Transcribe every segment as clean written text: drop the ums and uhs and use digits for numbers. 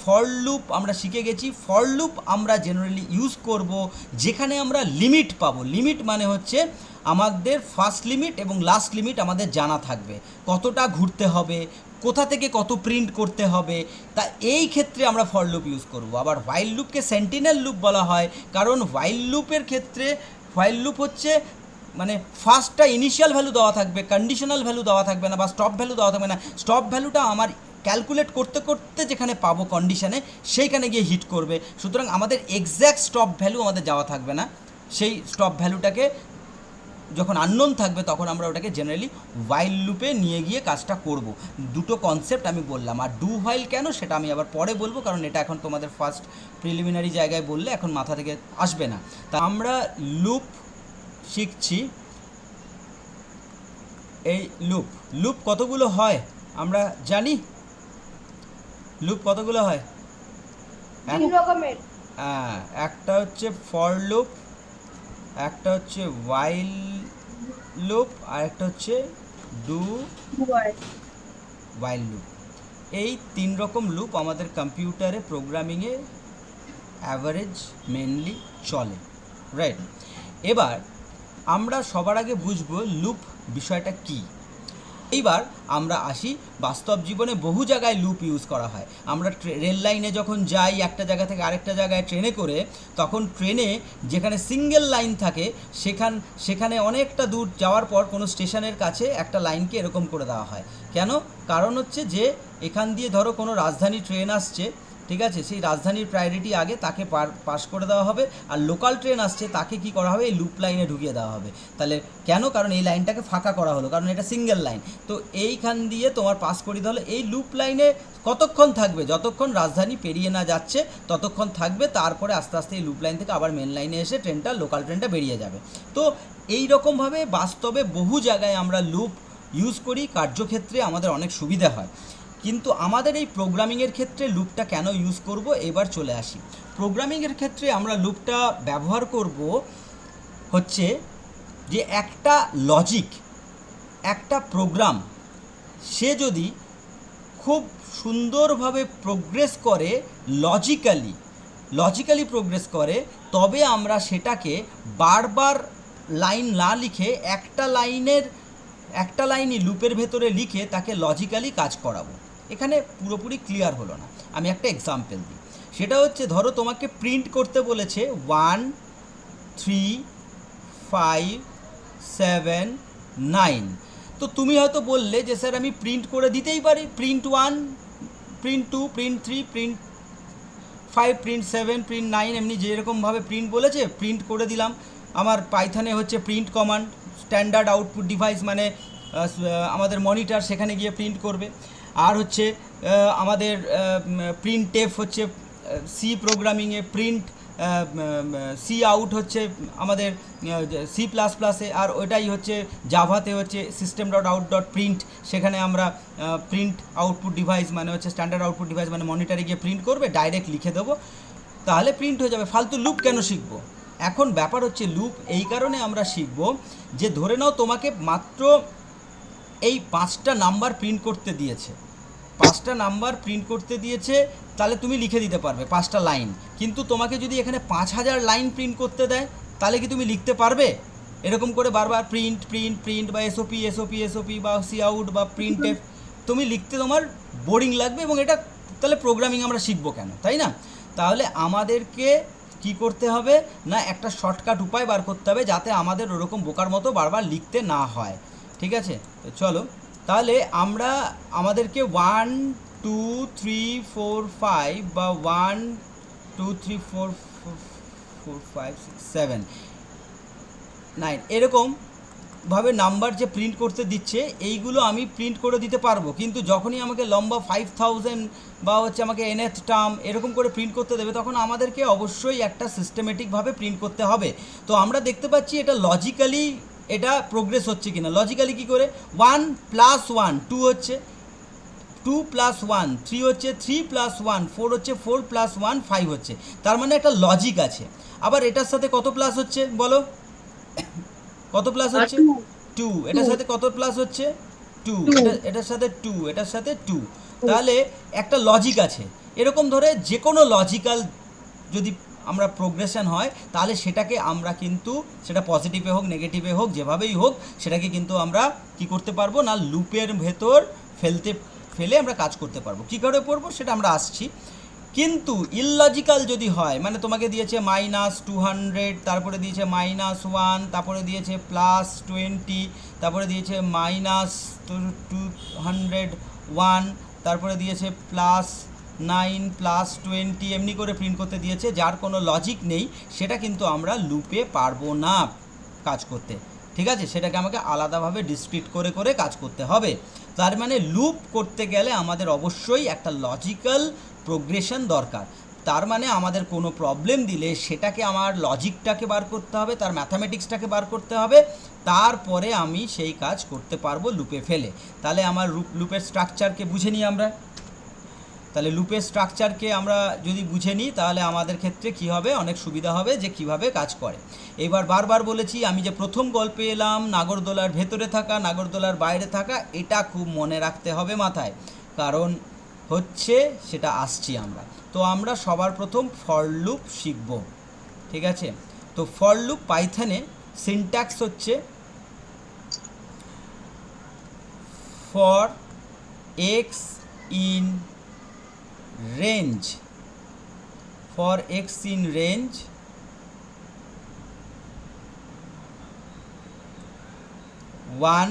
For loop আমরা শিখে গেছি। ফর লুপ আমরা জেনারেলি ইউজ করব যেখানে আমরা লিমিট পাবো। লিমিট মানে হচ্ছে আমাদের ফার্স্ট লিমিট এবং লাস্ট লিমিট আমাদের জানা থাকবে, কতটা ঘুরতে হবে, কোথা থেকে কত প্রিন্ট করতে হবে, তা এই ক্ষেত্রে আমরা ফর লুপ ইউজ করব। আবার হোয়াইল লুপকে সেন্টিনেল লুপ বলা হয়, কারণ হোয়াইল লুপের ক্ষেত্রে হোয়াইল লুপ হচ্ছে মানে ফার্স্টটা ইনিশিয়াল ভ্যালু দেওয়া থাকবে, কন্ডিশনাল ভ্যালু দেওয়া থাকবে না, বা স্টপ ভ্যালু দেওয়া থাকবে না। স্টপ ভ্যালুটা আমার ক্যালকুলেট করতে করতে যেখানে পাবো কন্ডিশনে, সেইখানে গিয়ে হিট করবে। সুতরাং আমাদের এক্স্যাক্ট স্টপ ভ্যালু আমাদের যাওয়া থাকবে না। সেই স্টপ ভ্যালুটাকে যখন আননোন থাকবে তখন আমরা ওটাকে জেনারেলি হোয়াইল লুপে নিয়ে গিয়ে কাজটা করব। দুটো কনসেপ্ট আমি বললাম। আর ডু হোয়াইল কেন সেটা আমি আবার পরে বলবো, কারণ এটা এখন তোমাদের ফার্স্ট প্রিলিমিনারি জায়গায় বললে এখন মাথা থেকে আসবে না। তা আমরা লুপ শিখছি। এই লুপ লুপ কতগুলো হয় আমরা জানি? লুপ কতগুলো হয়? হ্যাঁ, একটা হচ্ছে ফর লুপ, একটা হচ্ছে হোয়াইল লুপ, আর একটা হচ্ছে ডু হোয়াইল লুপ। এই তিন রকম লুপ আমাদের কম্পিউটারে প্রোগ্রামিংয়ে অ্যাভারেজ মেনলি চলে, রাইট? এবার আমরা সবার আগে বুঝবো লুপ বিষয়টা কী। এইবার আমরা আসি বাস্তব জীবনে বহু জায়গায় লুপ ইউজ করা হয়। আমরা রেল লাইনে যখন যাই একটা জায়গা থেকে আরেকটা জায়গায় ট্রেনে করে, তখন ট্রেনে যেখানে সিঙ্গেল লাইন থাকে সেখানে অনেকটা দূর যাওয়ার পর কোনো স্টেশনের কাছে একটা লাইনকে এরকম করে দেওয়া হয়। কেন? কারণ হচ্ছে যে এখান দিয়ে ধরো কোনো রাজধানী ট্রেন আসছে, ঠিক আছে, সেই রাজধানীর প্রায়োরিটি আগে তাকে পাস করে দেওয়া হবে, আর লোকাল ট্রেন আসছে তাকে কি করা হবে, এই লুপ লাইনে ঢুকিয়ে দেওয়া হবে। তাহলে কেন? কারণ এই লাইনটাকে ফাঁকা করা হলো, কারণ এটা সিঙ্গেল লাইন। তো এইখান দিয়ে তোমার পাস করে দিতে হলো। এই লুপ লাইনে কতক্ষণ থাকবে? যতক্ষণ রাজধানী পেরিয়ে না যাচ্ছে ততক্ষণ থাকবে। তারপরে আস্তে আস্তে এই লুপ লাইন থেকে আবার মেন লাইনে এসে লোকাল ট্রেনটা বেরিয়ে যাবে। তো এই রকমভাবে বাস্তবে বহু জায়গায় আমরা লুপ ইউজ করি, কার্যক্ষেত্রে আমাদের অনেক সুবিধা হয়। কিন্তু আমাদের এই প্রোগ্রামিংয়ের ক্ষেত্রে লুপটা কেন ইউজ করব, এবার চলে আসি। প্রোগ্রামিংয়ের ক্ষেত্রে আমরা লুপটা ব্যবহার করব হচ্ছে যে একটা লজিক, একটা প্রোগ্রাম সে যদি খুব সুন্দরভাবে প্রোগ্রেস করে, লজিক্যালি প্রোগ্রেস করে, তবে আমরা সেটাকে বারবার লাইন না লিখে একটা লাইনই লুপের ভেতরে লিখে তাকে লজিক্যালি কাজ করাবো। এখানে পুরোপুরি ক্লিয়ার হলো না, আমি একটা এক্সাম্পল দিই। সেটা হচ্ছে ধরো তোমাকে প্রিন্ট করতে বলেছে 1 3 5 7 9। তো তুমি হয়তো বললে যে স্যার আমি প্রিন্ট করে দিতেই পারি, print 1 print 2 print 3 print 5 print 7 print 9, এমনি যেরকমভাবে প্রিন্ট বলেছে প্রিন্ট করে দিলাম। আমার পাইথনে হচ্ছে print command, standard output device মানে আমাদের মনিটর, সেখানে গিয়ে প্রিন্ট করবে। আর হচ্ছে আমাদের প্রিন্টএফ হচ্ছে সি প্রোগ্রামিংয়ে, প্রিন্ট সি আউট হচ্ছে আমাদের C++-এ, আর ওইটাই হচ্ছে জাভাতে হচ্ছে system.out.print। সেখানে আমরা প্রিন্ট আউটপুট ডিভাইস মানে হচ্ছে স্ট্যান্ডার্ড আউটপুট ডিভাইস মানে মনিটরে গিয়ে প্রিন্ট করবে, ডাইরেক্ট লিখে দেবো, তাহলে প্রিন্ট হয়ে যাবে। ফালতু লুপ কেন শিখবো? এখন ব্যাপার হচ্ছে লুপ এই কারণে আমরা শিখব যে ধরে নাও তোমাকে মাত্র এই 5টা নাম্বার প্রিন্ট করতে দিয়েছে, 5টা নাম্বার প্রিন্ট করতে দিয়েছে, তাহলে তুমি লিখে দিতে পারবে 5টা লাইন। কিন্তু তোমাকে যদি এখানে 5000 লাইন প্রিন্ট করতে দেয়, তাহলে কি তুমি লিখতে পারবে? এরকম করে বারবার প্রিন্ট প্রিন্ট প্রিন্ট বা এসওপি বা সি আউট বা প্রিন্ট এফ, তুমি লিখতে তোমার বোরিং লাগবে। এবং এটা তাহলে প্রোগ্রামিং আমরা শিখবো কেন, তাই না? তাহলে আমাদেরকে কি করতে হবে না, একটা শর্টকাট উপায় বার করতে হবে যাতে আমাদের ওরকম বোকার মতো বারবার লিখতে না হয়। ঠিক আছে, তো চলো তাহলে আমরা আমাদেরকে 1 2 3 4 5 বা 1 2 3 4 5 6 7 9 এরকমভাবে নাম্বার যে প্রিন্ট করতে দিচ্ছে, এইগুলো আমি প্রিন্ট করে দিতে পারবো। কিন্তু যখনই আমাকে লম্বা 5000 বা হচ্ছে আমাকে nth টার্ম এরকম করে প্রিন্ট করতে দেবে, তখন আমাদেরকে অবশ্যই একটা সিস্টেমেটিকভাবে প্রিন্ট করতে হবে। তো আমরা দেখতে পাচ্ছি এটা লজিক্যালি এটা প্রোগ্রেস হচ্ছে কিনা। লজিক্যালি কী করে? 1 + 1 2 হচ্ছে, 2 + 1 3 হচ্ছে, 3 + 1 4 হচ্ছে, 4 + 1 5 হচ্ছে। তার মানে একটা লজিক আছে। আবার এটার সাথে কত প্লাস হচ্ছে বলো? কত প্লাস হচ্ছে? 2। এটার সাথে কত প্লাস হচ্ছে? 2। এটার সাথে 2, এটার সাথে 2। তাহলে একটা লজিক আছে। এরকম ধরে যে কোনো লজিক্যাল যদি আমরা প্রোগ্রেশন হয় তাহলে সেটাকে আমরা কিন্তু সেটা পজিটিভে হোক নেগেটিভে হোক যেভাবেই হোক সেটাকে কিন্তু আমরা কি করতে পারবো না লুপের ভেতর ফেলে আমরা কাজ করতে পারবো। কী করে করবো সেটা আমরা আসছি। কিন্তু ইললজিক্যাল যদি হয়, মানে তোমাকে দিয়েছে -200, তারপরে দিয়েছে -1, তারপরে দিয়েছে +20, তারপরে দিয়েছে -201, তারপরে দিয়েছে +9 +20, এমনি করে প্রিন্ট করতে দিয়েছে, যার কোনো লজিক নেই, সেটা কিন্তু আমরা লুপে পারবো না কাজ করতে। ঠিক আছে, সেটাকে আমাকে আলাদাভাবে ডিসক্রিট করে করে কাজ করতে হবে। তার মানে লুপ করতে গেলে আমাদের অবশ্যই একটা লজিক্যাল প্রোগ্রেশন দরকার। তার মানে আমাদের কোনো প্রবলেম দিলে সেটাকে আমার লজিকটাকে বার করতে হবে, তার ম্যাথামেটিক্সটাকে বার করতে হবে, তারপরে আমি সেই কাজ করতে পারবো লুপে ফেলে। তাহলে আমার লুপের স্ট্রাকচারকে বুঝে নিই আমরা। তাহলে লুপের স্ট্রাকচারকে আমরা যদি বুঝে নিই তাহলে আমাদের ক্ষেত্রে কি হবে, অনেক সুবিধা হবে যে কিভাবে কাজ করে। এবার বারবার বলেছি আমি যে প্রথম গল্পে এলাম নাগরদোলার ভেতরে থাকা নাগরদোলার বাইরে থাকা, এটা খুব মনে রাখতে হবে মাথায়, কারণ হচ্ছে সেটা আসছি আমরা। তো আমরা সবার প্রথম ফর লুপ শিখব। ঠিক আছে, তো ফর লুপ পাইথনে সিনট্যাক্স হচ্ছে for x in range, for x in range one,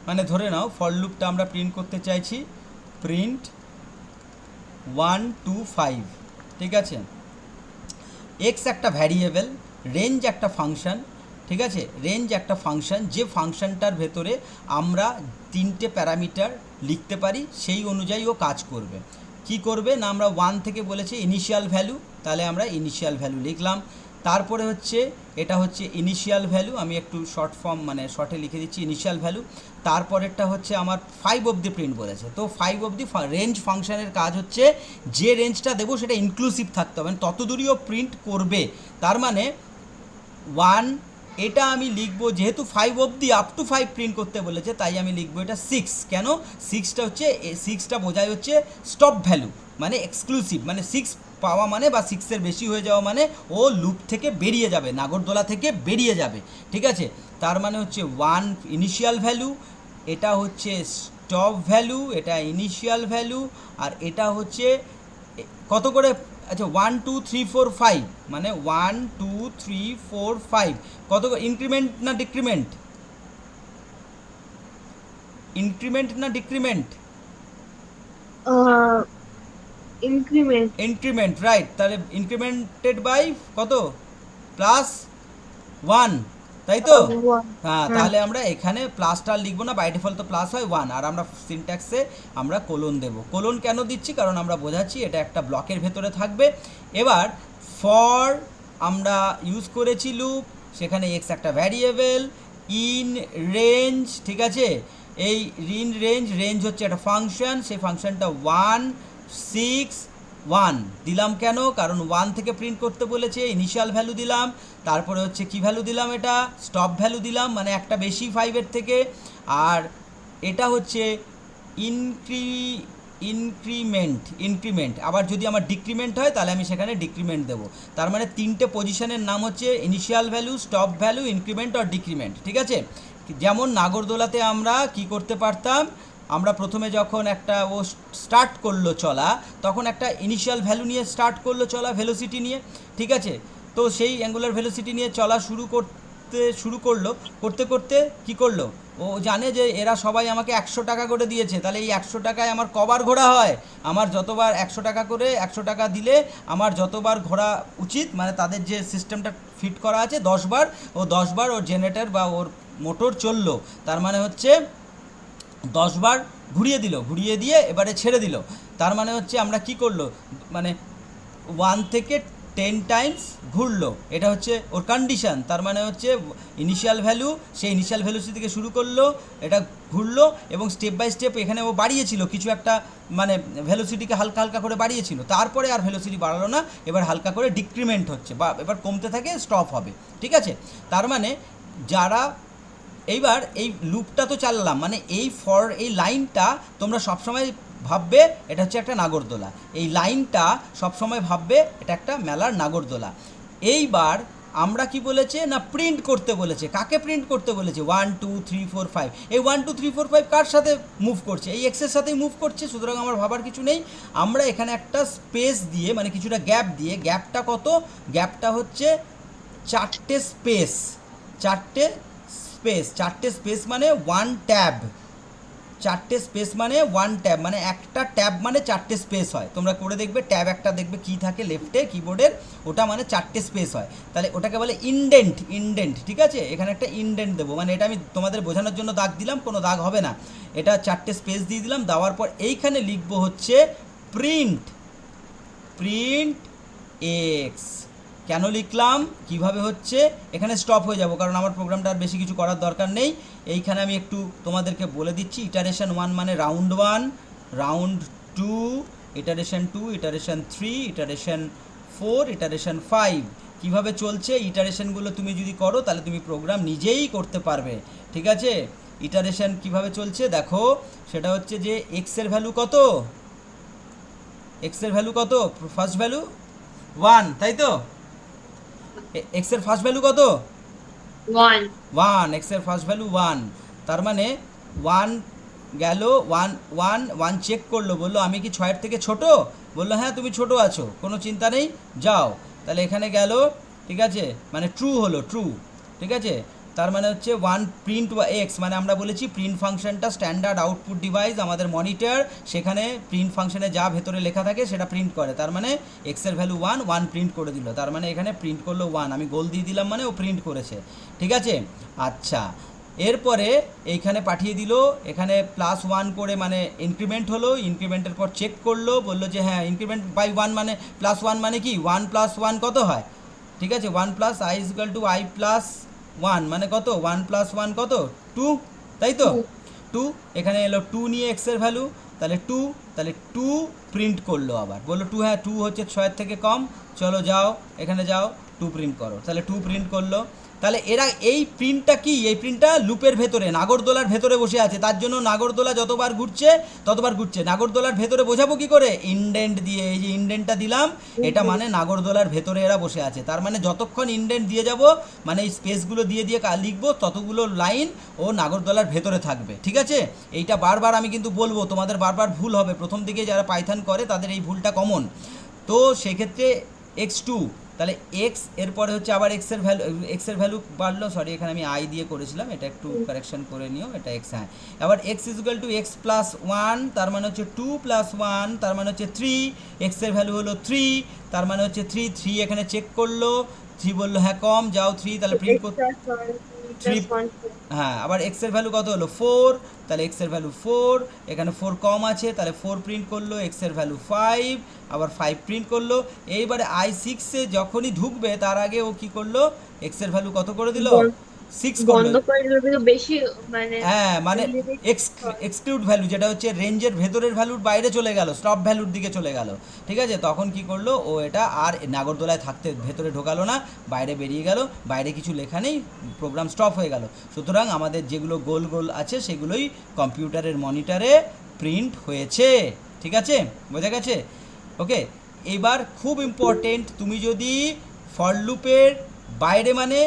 মানে ধরে নাও ফর লুপটা আমরা প্রিন্ট করতে চাইছি প্রিন্ট 1 to 5। ঠিক আছে, এক্স একটা ভ্যারিয়েবল, রেঞ্জ একটা ফাংশন। ঠিক আছে, রেঞ্জ একটা ফাংশন, যে ফাংশনটার ভেতরে আমরা 3টে প্যারামিটার লিখতে পারি, সেই অনুযায়ী ও কাজ করবে। কি করবে না, আমরা 1 থেকে বলেছে ইনিশিয়াল ভ্যালু, তাহলে আমরা ইনিশিয়াল ভ্যালু লিখলাম। তারপরে হচ্ছে এটা হচ্ছে ইনিশিয়াল ভ্যালু, আমি একটু শর্ট ফর্ম মানে শর্টে লিখে দিচ্ছি ইনিশিয়াল ভ্যালু। তারপরেরটা হচ্ছে আমার 5 অবধি প্রিন্ট বলেছে, তো 5 অবধি রেঞ্জ ফাংশনের কাজ হচ্ছে যে রেঞ্জটা দেবো সেটা ইনক্লুসিভ থাকতে হবে, তত দূরীয় প্রিন্ট করবে। তার মানে 1 এটা আমি লিখবো, যেহেতু 5 অবধি আপ টু 5 প্রিন্ট করতে বলেছে তাই আমি লিখবো এটা 6। কেন 6টা হচ্ছে 6টা বোঝায় হচ্ছে স্টপ ভ্যালু, মানে এক্সক্লুসিভ, মানে 6 পাওয়া মানে বা 6-এর বেশি হয়ে যাওয়া মানে ও লুপ থেকে বেরিয়ে যাবে, নাগরদোলা থেকে বেরিয়ে যাবে। ঠিক আছে, তার মানে হচ্ছে 1 ইনিশিয়াল ভ্যালু, এটা হচ্ছে স্টপ ভ্যালু, এটা ইনিশিয়াল ভ্যালু, আর এটা হচ্ছে কত করে, আচ্ছা 1 2 3 4 5, মানে 1 2 3 4 5 কত ইনক্রিমেন্ট না ডিক্রিমেন্ট, ইনক্রিমেন্ট না ডিক্রিমেন্ট, ইনক্রিমেন্ট। Increment, right. তাহলে ইনক্রিমেন্টেড বাই কত +1, তাই তো? হ্যাঁ, তাহলে আমরা এখানে প্লাসটা লিখবো না, বাই ডিফল্ট তো প্লাস হয় 1, আর আমরা সিনট্যাক্সে আমরা কোলন দেব। কোলন কেন দিচ্ছি, কারণ আমরা বোঝাচ্ছি এটা একটা ব্লকের ভেতরে থাকবে। এবার ফর আমরা ইউজ করেছি লুপ, সেখানে এক্স একটা ভ্যারিয়েবল, ইন রেঞ্জ। ঠিক আছে, এই ইন রেঞ্জ, রেঞ্জ হচ্ছে একটা ফাংশন, সেই ফাংশনটা 1 6 1 দিলাম। কেন, কারণ 1 থেকে প্রিন্ট করতে বলেছে, ইনিশিয়াল ভ্যালু দিলাম, তারপরে হচ্ছে কি ভ্যালু দিলাম, এটা স্টপ ভ্যালু দিলাম, মানে একটা বেশি 5-এর থেকে। আর এটা হচ্ছে ইনক্রিমেন্ট, আবার যদি আমার ডিক্রিমেন্ট হয় তাহলে আমি সেখানে ডিক্রিমেন্ট দেবো। তার মানে 3টে পজিশনের নাম হচ্ছে initial value, stop value, increment আর ডিক্রিমেন্ট। ঠিক আছে, যেমন নাগরদোলাতে আমরা কি করতে পারতাম, আমরা প্রথমে যখন একটা ও স্টার্ট করলো চলা, তখন একটা ইনিশিয়াল ভ্যালু নিয়ে স্টার্ট করলো চলা, ভেলোসিটি নিয়ে। ঠিক আছে, তো সেই অ্যাঙ্গুলার ভেলোসিটি নিয়ে চলা শুরু করলো, করতে করতে কি করলো, ও জানে যে এরা সবাই আমাকে 100 টাকা করে দিয়েছে, তাহলে এই 100 টাকায় আমার কবার ঘোরা হয়, আমার যতবার 100 টাকা করে 100 টাকা দিলে আমার যতবার ঘোরা উচিত, মানে তাদের যে সিস্টেমটা ফিট করা আছে 10 বার, ও 10 বার ওর জেনারেটর বা ওর মোটর চললো, তার মানে হচ্ছে 10 বার ঘুরিয়ে দিল, ঘুরিয়ে দিয়ে এবারে ছেড়ে দিল। তার মানে হচ্ছে আমরা কি করলো, মানে 1 থেকে 10 টাইমস ঘুরলো, এটা হচ্ছে ওর কন্ডিশন। তার মানে হচ্ছে ইনিশিয়াল ভ্যালু, সেই ইনিশিয়াল ভ্যালুসি থেকে শুরু করলো, এটা ঘুরলো এবং স্টেপ বাই স্টেপ এখানে ও বাড়িয়েছিল কিছু একটা, মানে ভ্যালোসিটিকে হালকা হালকা করে বাড়িয়েছিল, তারপরে আর ভ্যালোসিটি বাড়ালো না, এবার হালকা করে ডিক্রিমেন্ট হচ্ছে বা এবার কমতে থাকে, স্টপ হবে। ঠিক আছে, তার মানে যারা এইবার এই লুপটা তো চালালাম, মানে এই ফর এই লাইনটা তোমরা সবসময় ভাববে এটা হচ্ছে একটা নাগরদোলা, এই লাইনটা সবসময় ভাববে এটা একটা মেলার নাগরদোলা। এইবার আমরা কি বলেছে না প্রিন্ট করতে বলেছে, কাকে প্রিন্ট করতে বলেছে 1 2 3 4 5, এই 1 2 3 4 5 কার সাথে মুভ করছে, এই এক্সের সাথেই মুভ করছে, সুতরাং আমার ভাবার কিছু নেই। আমরা এখানে একটা স্পেস দিয়ে মানে কিছুটা গ্যাপ দিয়ে, গ্যাপটা কত, গ্যাপটা হচ্ছে 4টে স্পেস, 4টে স্পেস মানে 1 ট্যাব, 4টে স্পেস মানে 1 ট্যাব, মানে একটা ট্যাব মানে 4টে স্পেস হয়। তোমরা করে দেখবে ট্যাব একটা দেখবে কি থাকে লেফটে কিবোর্ডের, ওটা মানে 4টে স্পেস হয়, তাহলে ওটাকে বলে ইনডেন্ট। ইনডেন্ট ঠিক আছে, এখানে একটা ইনডেন্ট দেবো, মানে এটা আমি তোমাদের বোঝানোর জন্য দাগ দিলাম, কোনো দাগ হবে না, এটা 4টে স্পেস দিয়ে দিলাম। দেওয়ার পর এইখানে লিখবো হচ্ছে প্রিন্ট, প্রিন্ট এক্স। কেন লিখলাম, কিভাবে হচ্ছে, এখানে স্টপ হয়ে যাব কারণ আমার প্রোগ্রামটা আর বেশি কিছু করার দরকার নেই। এইখানে আমি একটু তোমাদেরকে বলে দিচ্ছি, ইটারেশন 1 মানে round 1, round 2, iteration 2, iteration 3, iteration 4, iteration 5 কিভাবে চলছে। ইটারেশনগুলো তুমি যদি করো তাহলে তুমি প্রোগ্রাম নিজেই করতে পারবে, ঠিক আছে। ইটারেশন কিভাবে চলছে দেখো, সেটা হচ্ছে যে এক্সের ভ্যালু কত, এক্সের ভ্যালু কত, ফার্স্ট ভ্যালু 1, তাই তো, এক্সের ফার্স্ট ভ্যালু কত 1, এক্সের ফার্স্ট ভ্যালু 1, তার মানে 1 গেল, 1 চেক করলো, বললো আমি কি 6-এর থেকে ছোট, বললো হ্যাঁ তুমি ছোট আছো, কোনো চিন্তা নেই যাও, তাহলে এখানে গেল, ঠিক আছে, মানে ট্রু হলো, ট্রু, ঠিক আছে। তার মানে হচ্ছে 1 প্রিন্ট এক্স, মানে আমরা বলেছি প্রিন্ট ফাংশনটা স্ট্যান্ডার্ড আউটপুট ডিভাইস, আমাদের মনিটর, সেখানে প্রিন্ট ফাংশনে যা ভেতরে লেখা থাকে সেটা প্রিন্ট করে, তার মানে এক্সের ভ্যালু 1 প্রিন্ট করে দিল, তার মানে এখানে প্রিন্ট করলো 1, আমি গোল দিয়ে দিলাম মানে ও প্রিন্ট করেছে, ঠিক আছে। আচ্ছা, এরপরে এইখানে পাঠিয়ে দিল, এখানে +1 করে মানে ইনক্রিমেন্ট হলো, ইনক্রিমেন্টের পর চেক করলো, বললো যে হ্যাঁ ইনক্রিমেন্ট বাই 1 মানে +1 মানে কি 1 + 1 কত হয়, ঠিক আছে, 1 + i = i + 1 মানে কত, 1 + 1 কত 2, তাই তো 2, এখানে এলো 2 নিয়ে এক্সের ভ্যালু, তাহলে 2, তাহলে 2 প্রিন্ট করলো, আবার বললো 2, হ্যাঁ 2 হচ্ছে 6-এর থেকে কম, চলো যাও এখানে যাও 2 প্রিন্ট করো, তাহলে 2 প্রিন্ট করলো। তাহলে এরা এই প্রিন্টটা কি, এই প্রিন্টটা লুপের ভেতরে নাগরদোলার ভেতরে বসে আছে, তার জন্য নাগরদোলা যতবার ঘুরছে ততবার ঘুরছে। নাগরদোলার ভেতরে বোঝাবো কি করে, ইনডেন্ট দিয়ে, এই যে ইনডেন্টটা দিলাম, এটা মানে নাগরদোলার ভেতরে এরা বসে আছে, তার মানে যতক্ষণ ইনডেন্ট দিয়ে যাব মানে এই স্পেসগুলো দিয়ে দিয়ে লিখবো ততগুলো লাইন ও নাগরদোলার ভেতরে থাকবে, ঠিক আছে। এইটা বারবার আমি কিন্তু বলবো, তোমাদের বারবার ভুল হবে, প্রথম দিকে যারা পাইথন করে তাদের এই ভুলটা কমন। তো সেক্ষেত্রে x2, তাহলে এক্স এরপরে হচ্ছে আবার এক্সের ভ্যালু বাড়লো, সরি এখানে আমি আই দিয়ে করেছিলাম, এটা একটু কারেকশন করে নিও, এটা এক্স, হ্যাঁ আবার x = x + 1, তার মানে হচ্ছে 2 + 1, তার মানে হচ্ছে 3, এক্সের ভ্যালু হলো 3, তার মানে হচ্ছে 3 এখানে চেক করলো, 3 বললো হ্যাঁ কম, যাও 3, তাহলে প্রিন্ট করতে 3, হ্যাঁ আবার এক্সের ভ্যালু কত হলো 4, তাহলে এক্সের ভ্যালু 4, এখানে 4 কম আছে, তাহলে 4 প্রিন্ট করলো, এক্সের ভ্যালু 5, আবার 5 প্রিন্ট করলো। এইবারে i6-এ যখনই ঢুকবে তার আগে ও কি করলো, এক্সের ভ্যালু কত করে দিল 6 করলো, বন্ধ করে দিলে তো বেশি মানে হ্যাঁ মানে এক্সক্লুড ভ্যালু, যেটা হচ্ছে রেঞ্জের ভেতরের ভ্যালুর বাইরে চলে গেল, স্টপ ভ্যালুর দিকে চলে গেল, ঠিক আছে। তখন কি করলো ও, এটা আর নাগরদোলায় থাকতে ভেতরে ঢোকালো না, বাইরে বেরিয়ে গেল, বাইরে কিছু লেখা নেই, প্রোগ্রাম স্টপ হয়ে গেল। সুতরাং আমাদের যেগুলো গোল গোল আছে সেগুলোই কম্পিউটারের মনিটরে প্রিন্ট হয়েছে, ঠিক আছে, বোঝা গেছে, ওকে। এবার খুব ইম্পর্টেন্ট, তুমি যদি ফর লুপের বাইরে মানে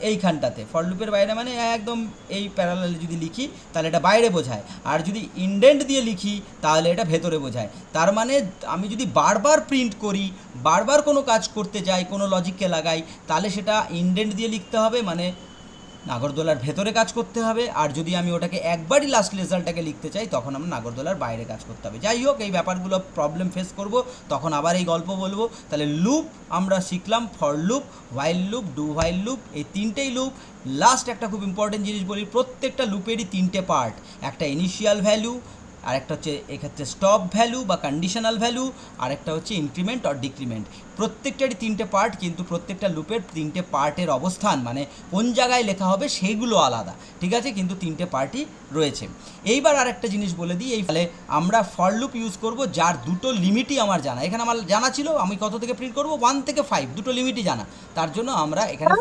এইখানটাতে ফর লুপের বাইরে মানে একদম এই প্যারালালে যদি লিখি তাহলে এটা বাইরে বোঝায়, আর যদি ইনডেন্ট দিয়ে লিখি তাহলে এটা ভেতরে বোঝায়। তার মানে আমি যদি বারবার প্রিন্ট করি, বারবার কোনো কাজ করতে যাই, কোনো লজিককে লাগাই, তাহলে সেটা ইনডেন্ট দিয়ে লিখতে হবে, মানে নাগরদোলার ভেতরে কাজ করতে হবে, আর যদি আমি ওটাকে একবারই লাস্ট রেজাল্টটাকে লিখতে চাই তখন আমরা নাগরদোলার বাইরে কাজ করতে হবে। যাই হোক, এই ব্যাপারগুলো প্রবলেম ফেস করব, তখন আবার এই গল্প বলবো। তাহলে লুপ আমরা শিখলাম, for loop, while loop, do while loop, এই তিনটেই লুপ। লাস্ট একটা খুব ইম্পর্টেন্ট জিনিস বলি, প্রত্যেকটা লুপেরই তিনটে পার্ট, একটা ইনিশিয়াল ভ্যালু, আরেকটা হচ্ছে এক্ষেত্রে স্টপ ভ্যালু বা কন্ডিশনাল ভ্যালু, আরেকটা হচ্ছে ইনক্রিমেন্ট অর ডিক্রিমেন্ট। প্রত্যেকটারই তিনটে পার্ট, কিন্তু প্রত্যেকটা লুপের তিনটে পার্টের অবস্থান মানে কোন জায়গায় লেখা হবে সেইগুলো আলাদা, ঠিক আছে, কিন্তু তিনটে পার্টই রয়েছে। এইবার আরেকটা জিনিস বলে দিই, এই ফলে আমরা ফর লুপ ইউজ করব যার দুটো লিমিটই আমার জানা। এখানে আমার জানা ছিল আমি কত থেকে প্রিন্ট করব, 1 থেকে 5, দুটো লিমিটই জানা, তার জন্য আমরা এখানে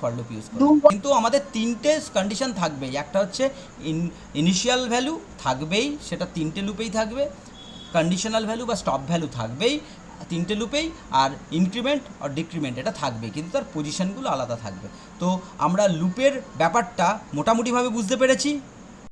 ফর লুপ ইউজ করব। কিন্তু আমাদের তিনটে কন্ডিশন থাকবেই, একটা হচ্ছে ইনিশিয়াল ভ্যালু থাকবেই, সেটা তিনটে লুপেই থাকবে, কন্ডিশনাল ভ্যালু বা স্টপ ভ্যালু থাকবেই তিনটে লুপেই, আর ইনক্রিমেন্ট আর ডিক্রিমেন্ট এটা থাকবে, কিন্তু তার পজিশনগুলো আলাদা থাকবে। তো আমরা লুপের ব্যাপারটা মোটামুটিভাবে বুঝতে পেরেছি।